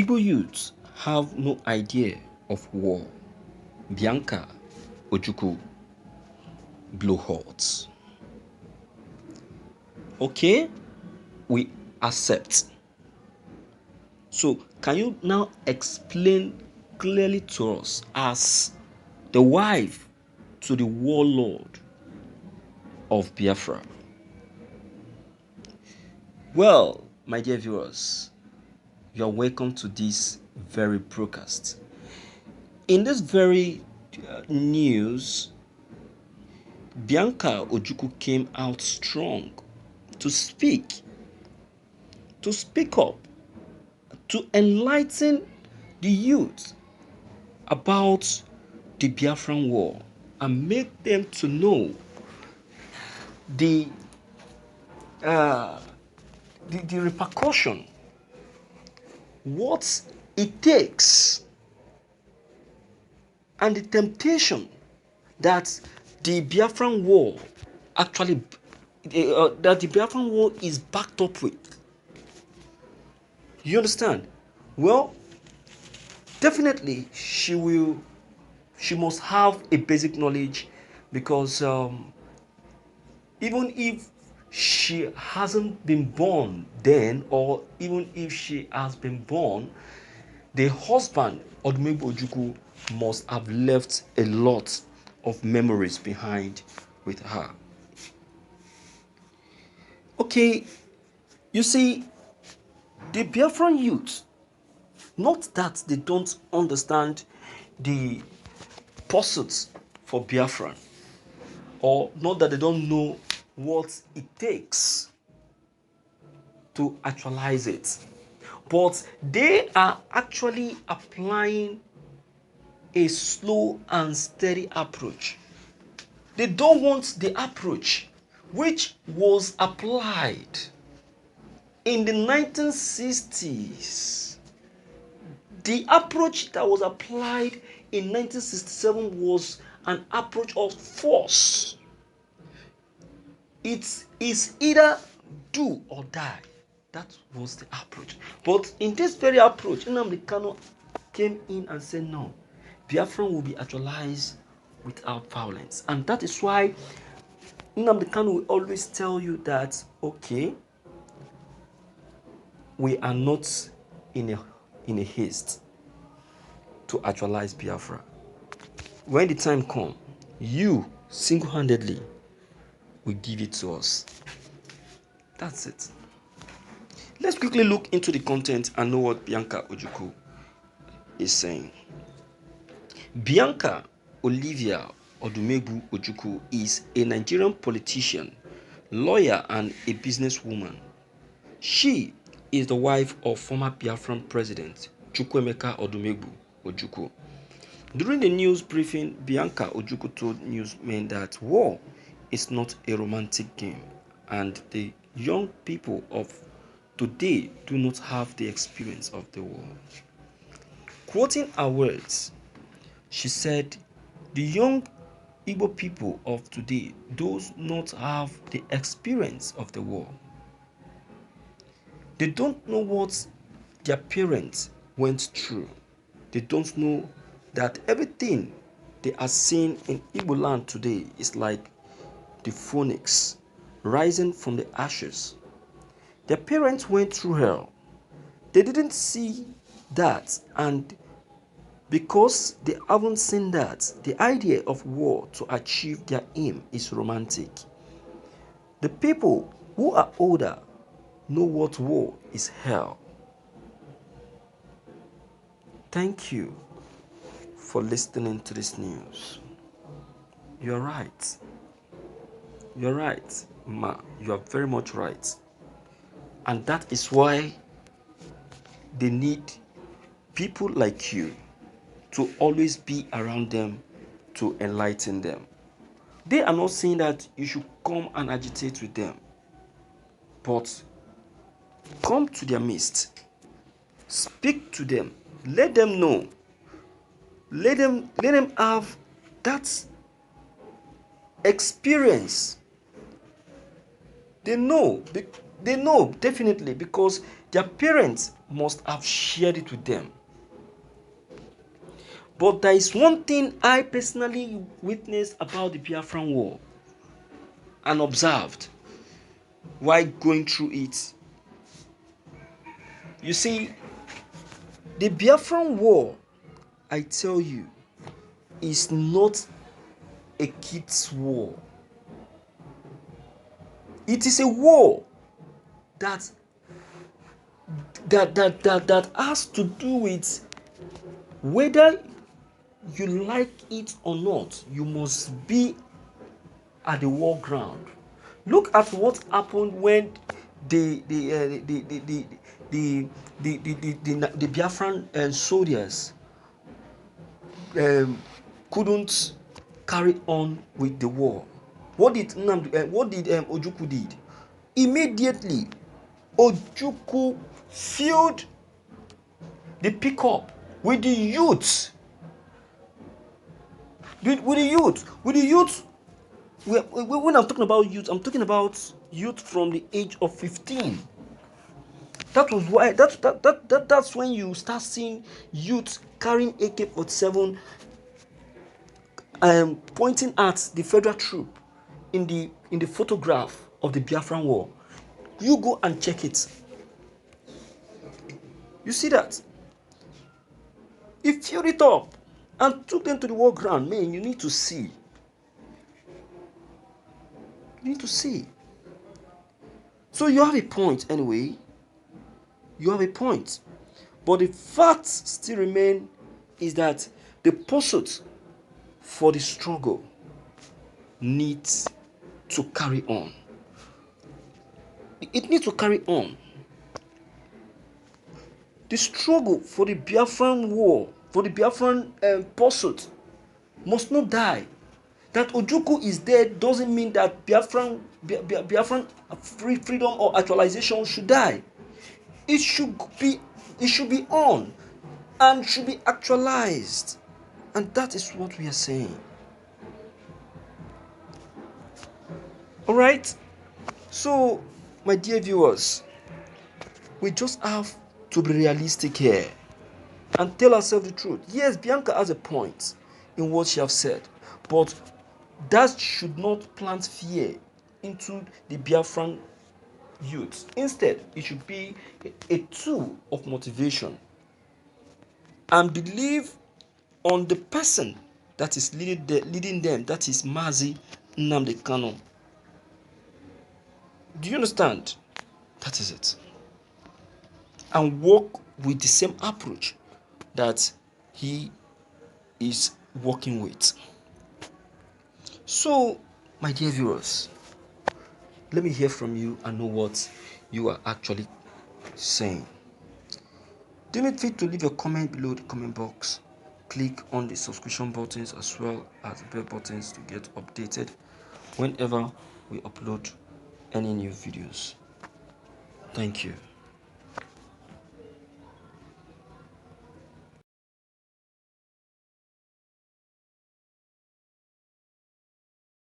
Igbo youths have no idea of war. Bianca, Ojukwu, blow horns. Okay, we accept. So, can you now explain clearly to us, as the wife to the warlord of Biafra? Well, my dear viewers, you are welcome to this very broadcast. In this very news, Bianca Ojukwu came out strong to speak up, to enlighten the youth about the Biafran war and make them to know the repercussion, what it takes, and the temptation that the Biafran war actually that the Biafran war is backed up with. You understand? Well, definitely she must have a basic knowledge, because even if she hasn't been born then, or even if she has been born, the husband, Odumegwu Ojukwu, must have left a lot of memories behind with her. Okay, you see, the Biafran youth, not that they don't understand the pursuits for Biafran, or not that they don't know what it takes to actualize it, but they are actually applying a slow and steady approach. They don't want the approach which was applied in the 1960s. The approach that was applied in 1967 was an approach of force. It is either do or die. That was the approach. But in this very approach, Nnamdi Kanu came in and said, no, Biafra will be actualized without violence. And that is why Nnamdi Kanu will always tell you that, okay, we are not in a haste to actualize Biafra. When the time comes, you single-handedly will give it to us. That's it. Let's quickly look into the content and know what Bianca Ojukwu is saying. Bianca Olivia Odumegwu Ojukwu is a Nigerian politician, lawyer, and a businesswoman. She is the wife of former Biafran president Chukwuemeka Odumegwu Ojukwu. During the news briefing, Bianca Ojukwu told newsmen that war is not a romantic game, and the young people of today do not have the experience of the war. Quoting her words, she said, the young Igbo people of today do not have the experience of the war. They don't know what their parents went through. They don't know that everything they are seeing in Igbo land today is like the phoenix rising from the ashes. Their parents went through hell. They didn't see that, and because they haven't seen that, the idea of war to achieve their aim is romantic. The people who are older know what war is hell. Thank you for listening to this news. You're right. You're right, Ma. You are very much right. And that is why they need people like you to always be around them to enlighten them. They are not saying that you should come and agitate with them, but come to their midst, speak to them, let them know, let them have that experience. They know definitely, because their parents must have shared it with them. But there is one thing I personally witnessed about the Biafran War and observed while going through it. You see, the Biafran War, I tell you, is not a kid's war. It is a war that has to do with whether you like it or not. You must be at the war ground. Look at what happened when the Biafran soldiers couldn't carry on with the war. What did Ojukwu did? Immediately, Ojukwu filled the pickup with the youth. With the youth. When I'm talking about youth, I'm talking about youth from the age of 15. That was why that's when you start seeing youth carrying AK-47, pointing at the federal troop in the photograph of the Biafran War. You go and check it. You see that? He filled it up and took them to the war ground. Man, you need to see. You need to see. So you have a point anyway. You have a point. But the facts still remain is that the pursuit for the struggle needs to carry on. It needs to carry on. The struggle for the Biafran war, for the Biafran pursuit must not die. That Ojukwu is dead doesn't mean that Biafran freedom or actualization should die. It should be on and should be actualized. And that is what we are saying. Alright? So, my dear viewers, we just have to be realistic here and tell ourselves the truth. Yes, Bianca has a point in what she has said, but that should not plant fear into the Biafran youth. Instead, it should be a tool of motivation and believe on the person that is leading them, that is Mazi Nnamdi Kanu. Do you understand? That is it. And work with the same approach that he is working with. So, my dear viewers, let me hear from you and know what you are actually saying. Do not forget to leave a comment below the comment box. Click on the subscription buttons as well as the bell buttons to get updated whenever we upload any new videos. Thank you.